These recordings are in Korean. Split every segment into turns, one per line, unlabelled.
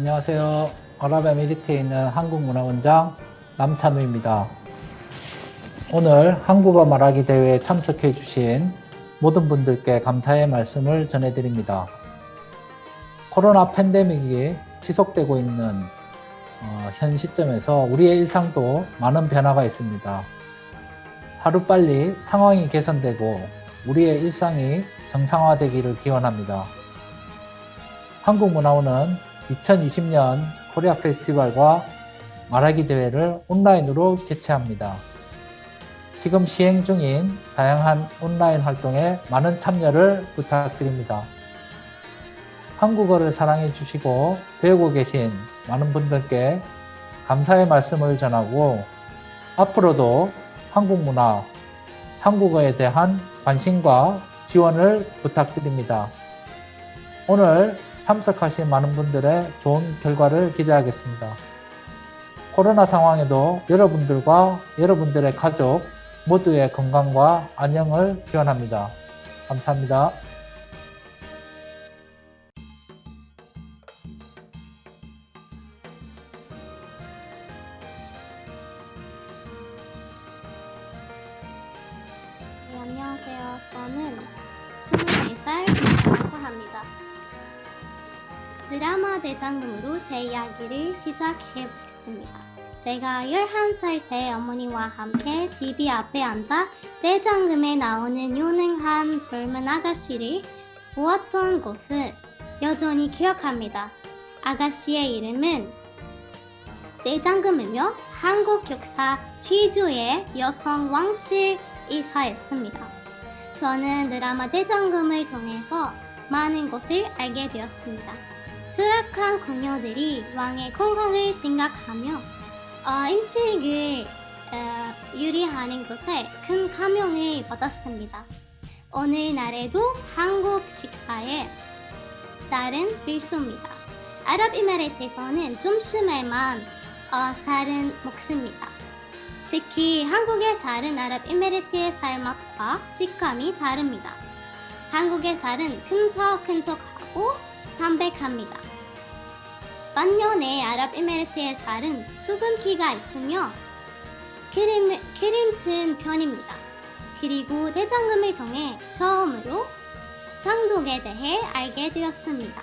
안녕하세요. 아랍에미리트에 있는 한국문화원장 남찬우입니다. 오늘 한국어 말하기 대회에 참석해 주신 모든 분들께 감사의 말씀을 전해드립니다. 코로나 팬데믹이 지속되고 있는 현 시점에서 우리의 일상도 많은 변화가 있습니다. 하루빨리 상황이 개선되고 우리의 일상이 정상화되기를 기원합니다. 한국문화원은 2020년 코리아 페스티벌과 말하기 대회를 온라인으로 개최합니다. 지금 시행 중인 다양한 온라인 활동에 많은 참여를 부탁드립니다. 한국어를 사랑해 주시고 배우고 계신 많은 분들께 감사의 말씀을 전하고 앞으로도 한국 문화, 한국어에 대한 관심과 지원을 부탁드립니다. 오늘 참석하신 많은 분들의 좋은 결과를 기대하겠습니다. 코로나 상황에도 여러분들과 여러분들의 가족 모두의 건강과 안녕을 기원합니다. 감사합니다.
네, 안녕하세요. 저는 24살이라고 합니다. 드라마 대장금으로 제 이야기를 시작해 보겠습니다. 제가 11살 때 어머니와 함께 TV 앞에 앉아 대장금에 나오는 유능한 젊은 아가씨를 보았던 것을 여전히 기억합니다. 아가씨의 이름은 대장금이며 한국 역사 최초의 여성 왕실 이사였습니다. 저는 드라마 대장금을 통해서 많은 것을 알게 되었습니다. 수락한 궁녀들이 왕의 건강을 생각하며 음식을 요리하는 것에 큰 감명을 받았습니다. 오늘날에도 한국 식사에 쌀은 필수입니다. 아랍에미리트에서는 점심에만 쌀은 먹습니다. 특히 한국의 쌀은 아랍에미리트의 쌀 맛과 식감이 다릅니다. 한국의 쌀은 끈적끈적하고 담백합니다. 반면에 아랍에미리트의 쌀은 수분기가 있으며 기름진 편입니다. 그리고 대장금을 통해 처음으로 장독에 대해 알게 되었습니다.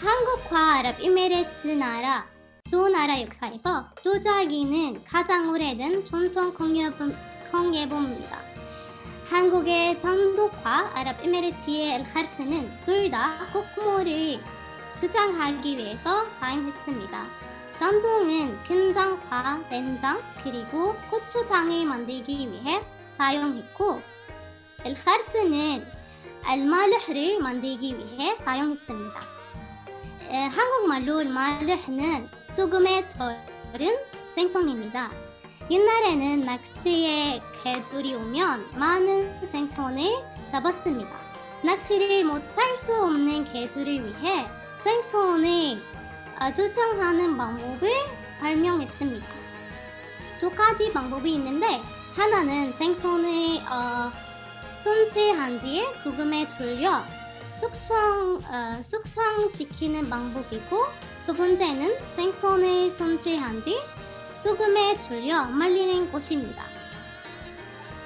한국과 아랍에미리트 두 나라 역사에서 도자기는 가장 오래된 전통 공예품입니다. 한국의 장독과 아랍에미리트의 엘카르스는 둘 다 곡물을 저장하기 위해서 사용했습니다. 장독은 간장과 된장 그리고 고추장을 만들기 위해 사용했고 엘카르스는 알말흐를 만들기 위해 사용했습니다. 한국말로 알말흐는 소금에 절은 생선입니다. 옛날에는 낚시의 계절이 오면 많은 생선을 잡았습니다. 낚시를 못할 수 없는 계절을 위해 생선을 조정하는 방법을 발명했습니다. 두 가지 방법이 있는데 하나는 생선을 손질한 뒤에 소금에 졸여 숙성시키는 방법이고 두 번째는 생선을 손질한 뒤 소금에 졸여 말리는 것입니다.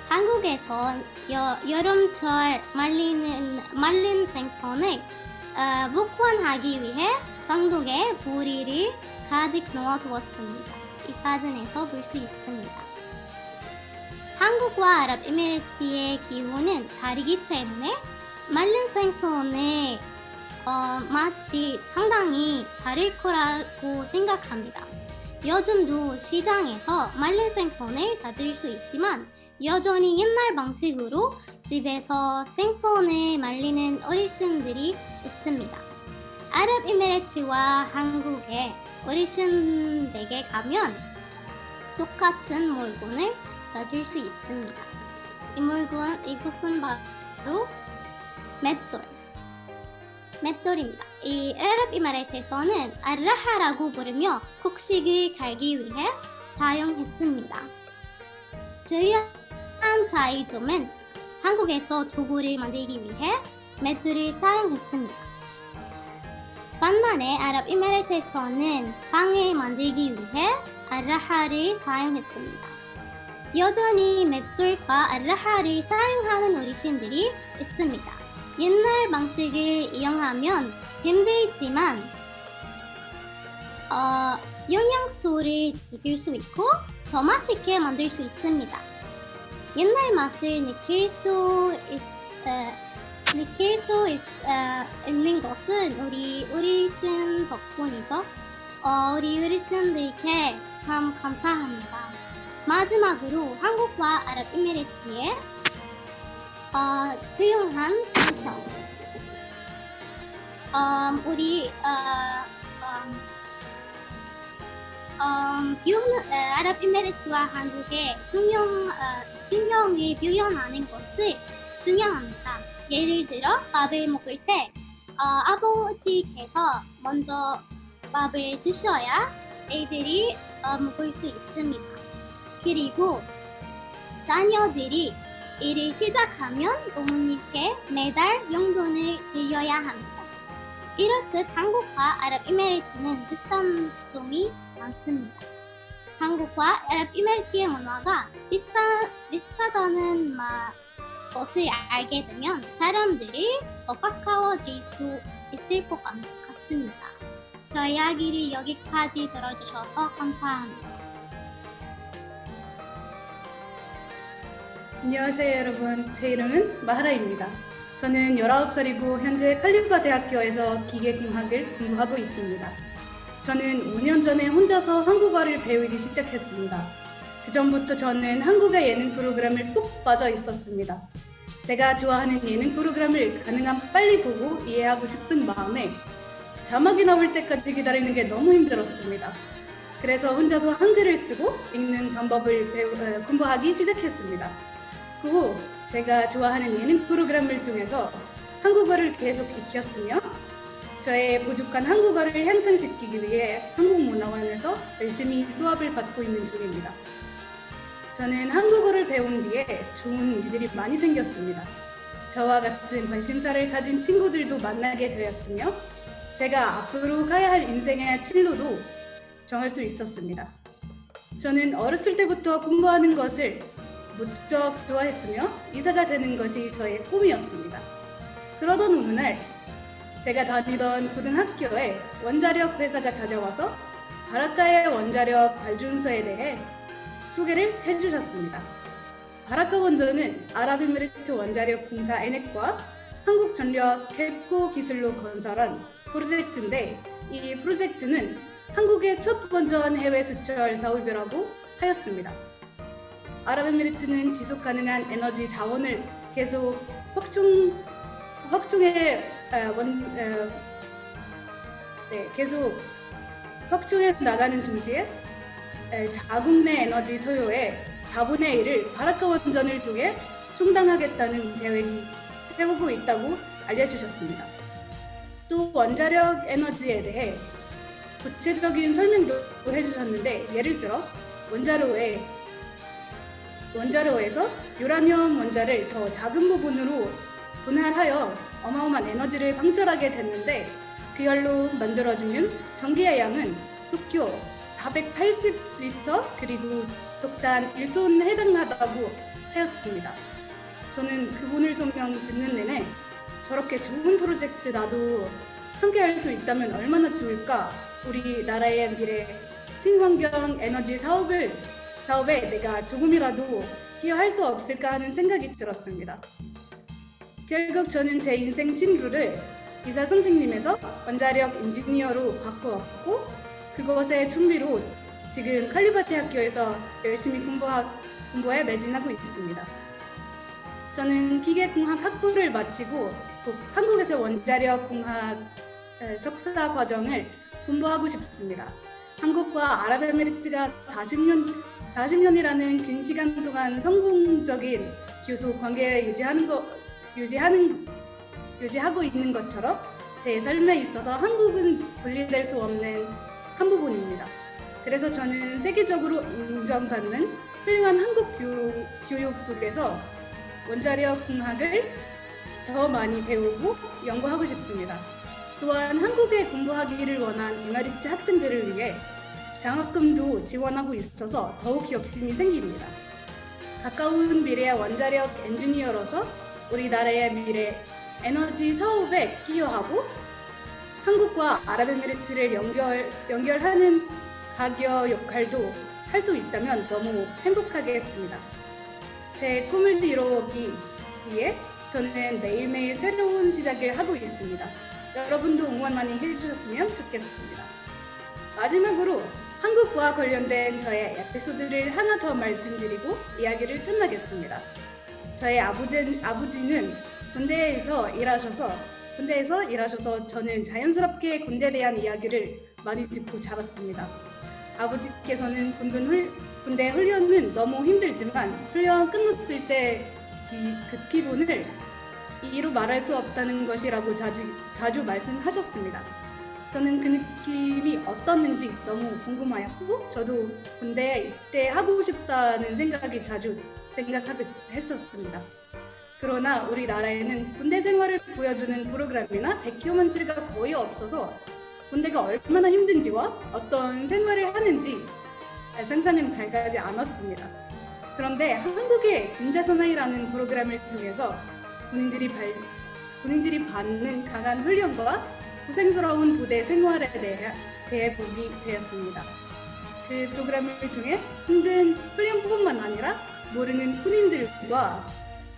한국에서 여름철 말린 생선을 보관하기 위해 장독에 보리를 가득 넣어두었습니다. 이 사진에서 볼 수 있습니다. 한국과 아랍에미리트의 기후는 다르기 때문에 말린 생선의 맛이 상당히 다를 거라고 생각합니다. 요즘도 시장에서 말린 생선을 찾을 수 있지만 여전히 옛날 방식으로 집에서 생선을 말리는 어르신들이 있습니다. 아랍에미리트와 한국의 어르신댁에 가면 똑같은 물건을 찾을 수 있습니다. 이것은 바로 맷돌입니다. 이 아랍에미리트에서는 알라하라고 부르며 곡식을 갈기 위해 사용했습니다. 주요한 차이점은 한국에서 두부를 만들기 위해 맷돌을 사용했습니다. 반면에 아랍에미리트에서는 빵을 만들기 위해 알라하를 사용했습니다. 여전히 맷돌과 알라하를 사용하는 어르신들이 있습니다. 옛날 방식을 이용하면 힘들지만 영양소를 지킬 수 있고 더 맛있게 만들 수 있습니다. 옛날 맛을 있는 것은 우리 어르신 덕분이죠. 우리 어르신들께 참 감사합니다. 마지막으로 한국과 아랍에미리트의 조용한 종평. 아랍에미리트와 한국의 중형을 표현하는 것을 중요합니다. 예를 들어 밥을 먹을 때 아버지께서 먼저 밥을 드셔야 애들이 먹을 수 있습니다. 그리고 자녀들이 일을 시작하면 부모님께 매달 용돈을 드려야 합니다. 이렇듯 한국과 아랍에미리트는 비슷한 점이 많습니다. 한국과 아랍에미리트의 문화가 비슷하다는 것을 알게 되면 사람들이 더 가까워질 수 있을 것 같습니다. 저 이야기를 여기까지 들어주셔서 감사합니다.
안녕하세요 여러분. 제 이름은 마하라입니다. 저는 19살이고 현재 칼리파 대학교에서 기계공학을 공부하고 있습니다. 저는 5년 전에 혼자서 한국어를 배우기 시작했습니다. 그 전부터 저는 한국의 예능 프로그램을 푹 빠져 있었습니다. 제가 좋아하는 예능 프로그램을 가능한 빨리 보고 이해하고 싶은 마음에 자막이 나올 때까지 기다리는 게 너무 힘들었습니다. 그래서 혼자서 한글을 쓰고 읽는 방법을 공부하기 시작했습니다. 그 후 제가 좋아하는 예능 프로그램을 통해서 한국어를 계속 익혔으며 저의 부족한 한국어를 향상시키기 위해 한국문화원에서 열심히 수업을 받고 있는 중입니다. 저는 한국어를 배운 뒤에 좋은 일들이 많이 생겼습니다. 저와 같은 관심사를 가진 친구들도 만나게 되었으며 제가 앞으로 가야 할 인생의 진로도 정할 수 있었습니다. 저는 어렸을 때부터 공부하는 것을 무척 좋아했으며 이사가 되는 것이 저의 꿈이었습니다. 그러던 어느 날 제가 다니던 고등학교에 원자력 회사가 찾아와서 바라카의 원자력 발전소에 대해 소개를 해주셨습니다. 바라카 원전은 아랍에미리트 원자력 공사 에넥과 한국전력 캡코 기술로 건설한 프로젝트인데 이 프로젝트는 한국의 첫 원전 해외 수출 사업이라고 하였습니다. 아랍에미리트는 지속 가능한 에너지 자원을 계속 확충해 나가는 동시에 자국 내 에너지 소요의 4분의 1을 바라카 원전을 통해 충당하겠다는 계획이 세우고 있다고 알려주셨습니다. 또 원자력 에너지에 대해 구체적인 설명도 해주셨는데 예를 들어 원자로에서 유라늄 원자를 더 작은 부분으로 분할하여 어마어마한 에너지를 방출하게 됐는데 그열로 만들어지는 전기의 양은 속효 480리터 그리고 속단 1톤에 해당하다고 하였습니다. 저는 그분을 설명 듣는 내내 저렇게 좋은 프로젝트 나도 함께 할 수 있다면 얼마나 좋을까. 우리나라의 미래 친환경 에너지 사업에 내가 조금이라도 기여할 수 없을까 하는 생각이 들었습니다. 결국 저는 제 인생 진로를 이사 선생님에서 원자력 엔지니어로 바꾸었고 그것의 준비로 지금 칼리파 대학교에서 열심히 공부에 매진하고 있습니다. 저는 기계공학 학부를 마치고 한국에서 원자력 공학 석사 과정을 공부하고 싶습니다. 한국과 아랍에미리트가 40년이라는 긴 시간 동안 성공적인 교수 관계를 유지하고 있는 것처럼 제 삶에 있어서 한국은 분리될 수 없는 한 부분입니다. 그래서 저는 세계적으로 인정받는 훌륭한 한국 교육 속에서 원자력 공학을 더 많이 배우고 연구하고 싶습니다. 또한 한국에 공부하기를 원한 에메리트 학생들을 위해 장학금도 지원하고 있어서 더욱 욕심이 생깁니다. 가까운 미래의 원자력 엔지니어로서 우리나라의 미래 에너지 사업에 기여하고 한국과 아랍에미리트를 연결하는 가교 역할도 할 수 있다면 너무 행복하겠습니다. 제 꿈을 이루기 위해 저는 매일매일 새로운 시작을 하고 있습니다. 여러분도 응원 많이 해주셨으면 좋겠습니다. 마지막으로 한국과 관련된 저의 에피소드를 하나 더 말씀드리고 이야기를 끝나겠습니다. 저의 아버지는 군대에서 일하셔서 저는 자연스럽게 군대에 대한 이야기를 많이 듣고 자랐습니다. 아버지께서는 군대 훈련은 너무 힘들지만 훈련 끝났을 때 그 기분을 이루 말할 수 없다는 것이라고 자주 말씀하셨습니다. 저는 그 느낌이 어떻는지 너무 궁금하였고 저도 군대에 입대하고 싶다는 생각이 자주 했었습니다. 그러나 우리나라에는 군대 생활을 보여주는 프로그램이나 다큐멘터리가 거의 없어서 군대가 얼마나 힘든지와 어떤 생활을 하는지 상상은 잘 가지 않았습니다. 그런데 한국의 진짜사나이라는 프로그램을 통해서 군인들이 받는 강한 훈련과 고생스러운 부대 생활에 대해 보게 되었습니다. 그 프로그램을 통해 힘든 훈련뿐만 아니라 모르는 군인들과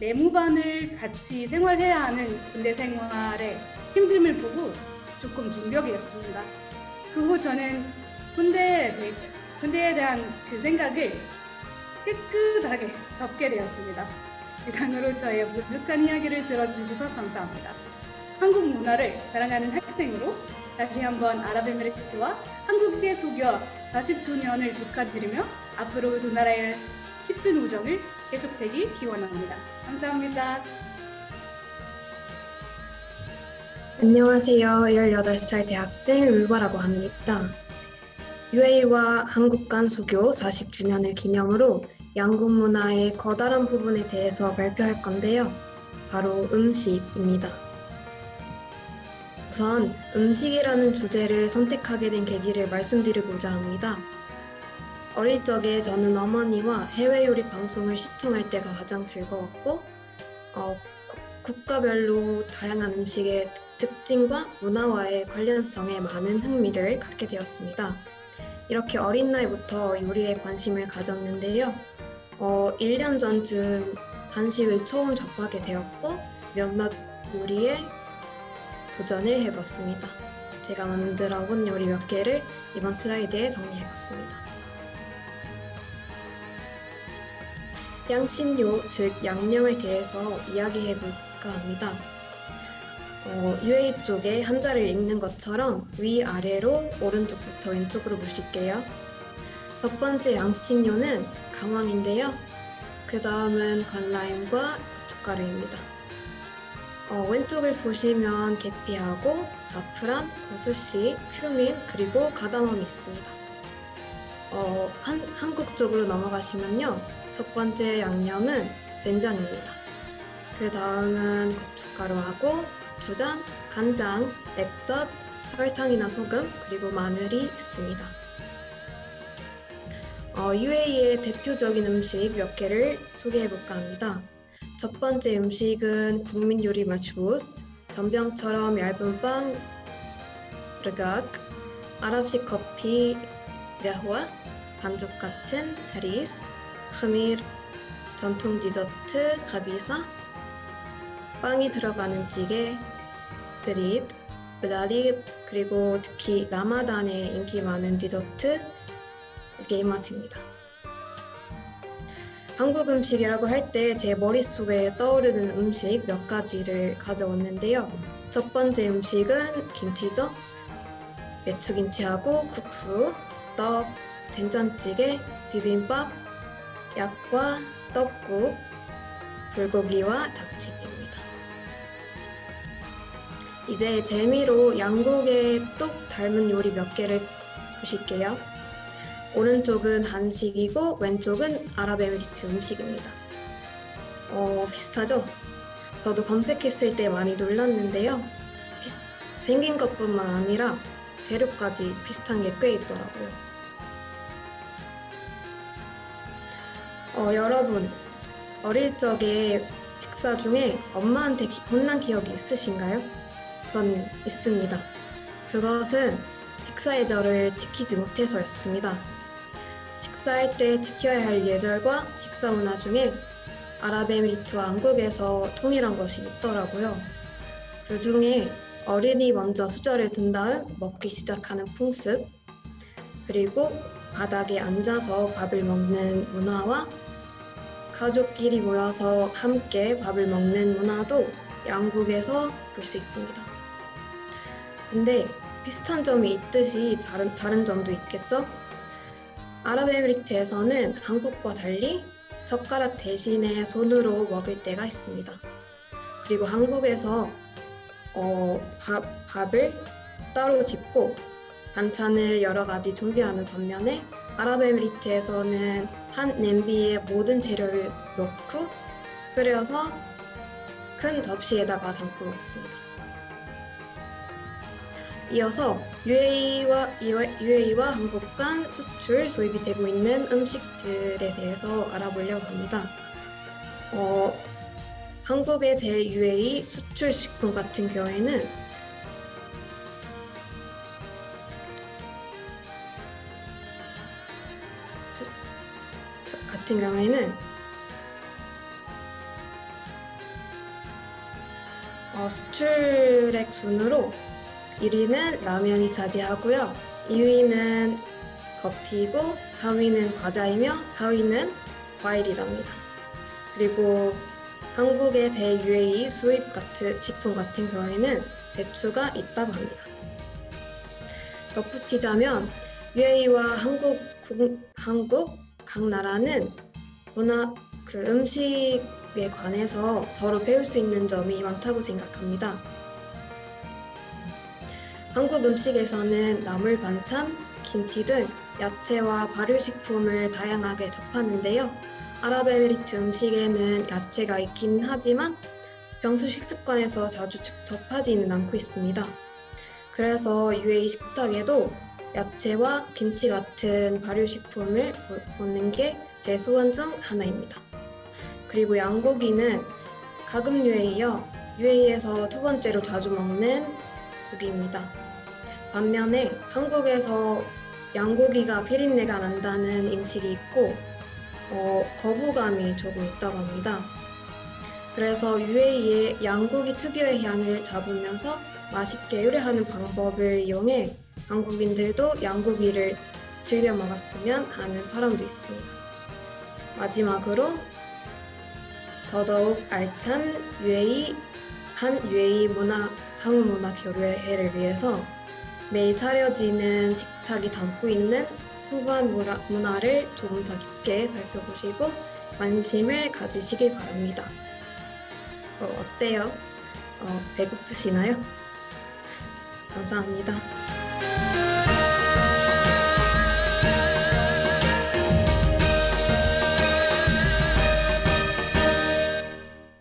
내무반을 같이 생활해야 하는 군대 생활의 힘듦을 보고 조금 충격이었습니다. 그 후 저는 군대에 대한 그 생각을 깨끗하게 접게 되었습니다. 이상으로 저의 부족한 이야기를 들어주셔서 감사합니다. 한국 문화를 사랑하는 학생으로 다시 한번 아랍에미리트와 한국의 소교 40주년을 축하드리며 앞으로 두 나라의 깊은 우정을 계속되길 기원합니다. 감사합니다.
안녕하세요. 18살 대학생 울바라고 합니다. UAE와 한국 간 수교 40주년을 기념으로 양국 문화의 커다란 부분에 대해서 발표할 건데요. 바로 음식입니다. 우선 음식이라는 주제를 선택하게 된 계기를 말씀드리고자 합니다. 어릴 적에 저는 어머니와 해외 요리 방송을 시청할 때가 가장 즐거웠고 국가별로 다양한 음식의 특징과 문화와의 관련성에 많은 흥미를 갖게 되었습니다. 이렇게 어린 나이부터 요리에 관심을 가졌는데요. 1년 전쯤 한식을 처음 접하게 되었고 몇몇 요리에 도전을 해봤습니다. 제가 만들어 본 요리 몇 개를 이번 슬라이드에 정리해봤습니다. 향신료, 즉 양념에 대해서 이야기해볼까 합니다. UAE 쪽에 한자를 읽는 것처럼 위아래로 오른쪽부터 왼쪽으로 보실게요. 첫 번째 양신료는 강황인데요. 그 다음은 건라임과 고춧가루입니다. 왼쪽을 보시면 계피하고 자프란, 고수씨, 큐민, 그리고 가다멈이 있습니다. 한국 쪽으로 넘어가시면요. 첫 번째 양념은 된장입니다. 그 다음은 고춧가루하고 고추장, 간장, 액젓, 설탕이나 소금, 그리고 마늘이 있습니다. UAE의 대표적인 음식 몇 개를 소개해볼까 합니다. 첫 번째 음식은 국민 요리 마슈부스, 전병처럼 얇은 빵, 브르각, 아랍식 커피, 가흐와, 반죽 같은 하리스, 크미르, 전통 디저트, 가비사, 빵이 들어가는 찌개, 드릿, 블라릿, 그리고 특히 라마단에 인기 많은 디저트, 게이마트입니다. 한국 음식이라고 할 때 제 머릿속에 떠오르는 음식 몇 가지를 가져왔는데요. 첫 번째 음식은 김치죠. 배추김치하고 국수, 떡, 된장찌개, 비빔밥, 약과 떡국, 불고기와 잡채입니다. 이제 재미로 양국의 똑 닮은 요리 몇 개를 보실게요. 오른쪽은 한식이고 왼쪽은 아랍에미리트 음식입니다. 비슷하죠? 저도 검색했을 때 많이 놀랐는데요. 생긴 것뿐만 아니라 재료까지 비슷한 게 꽤 있더라고요. 여러분, 어릴 적에 식사 중에 엄마한테 혼난 기억이 있으신가요? 전 있습니다. 그것은 식사 예절을 지키지 못해서였습니다. 식사할 때 지켜야 할 예절과 식사 문화 중에 아랍에미리트와 한국에서 동일한 것이 있더라고요. 그 중에 어른이 먼저 수저를 든 다음 먹기 시작하는 풍습, 그리고 바닥에 앉아서 밥을 먹는 문화와 가족끼리 모여서 함께 밥을 먹는 문화도 양국에서 볼 수 있습니다. 근데 비슷한 점이 있듯이 다른 점도 있겠죠? 아랍에미리트에서는 한국과 달리 젓가락 대신에 손으로 먹을 때가 있습니다. 그리고 한국에서 밥을 따로 짚고 반찬을 여러 가지 준비하는 반면에 아랍에미리트에서는 한 냄비에 모든 재료를 넣고 끓여서 큰 접시에다가 담고 먹습니다. 이어서 UAE와 한국 간 수출, 수입이 되고 있는 음식들에 대해서 알아보려고 합니다. 한국에 대해 UAE 수출 식품 같은 경우에는 수출액 순으로 1위는 라면이 차지하고요. 2위는 커피고 3위는 과자이며 4위는 과일이랍니다. 그리고 한국의 대UAE 수입 식품 같은 경우에는 대추가 있다고 합니다. 덧붙이자면 UAE와 한국 각 나라는 음식에 관해서 서로 배울 수 있는 점이 많다고 생각합니다. 한국 음식에서는 나물 반찬, 김치 등 야채와 발효식품을 다양하게 접하는데요. 아랍에미리트 음식에는 야채가 있긴 하지만 평소 식습관에서 자주 접하지는 않고 있습니다. 그래서 UAE 식탁에도 야채와 김치 같은 발효식품을 보는 게 제 소원 중 하나입니다. 그리고 양고기는 가금류에 이어 UAE에서 두 번째로 자주 먹는 고기입니다. 반면에 한국에서 양고기가 비린내가 난다는 인식이 있고 거부감이 조금 있다고 합니다. 그래서 UAE의 양고기 특유의 향을 잡으면서 맛있게 요리하는 방법을 이용해 한국인들도 양고기를 즐겨 먹었으면 하는 바람도 있습니다. 마지막으로 더더욱 알찬 한 UAE 상문화 교류회를 위해서 매일 차려지는 식탁이 담고 있는 풍부한 문화를 조금 더 깊게 살펴보시고 관심을 가지시길 바랍니다. 어때요? 배고프시나요? 감사합니다.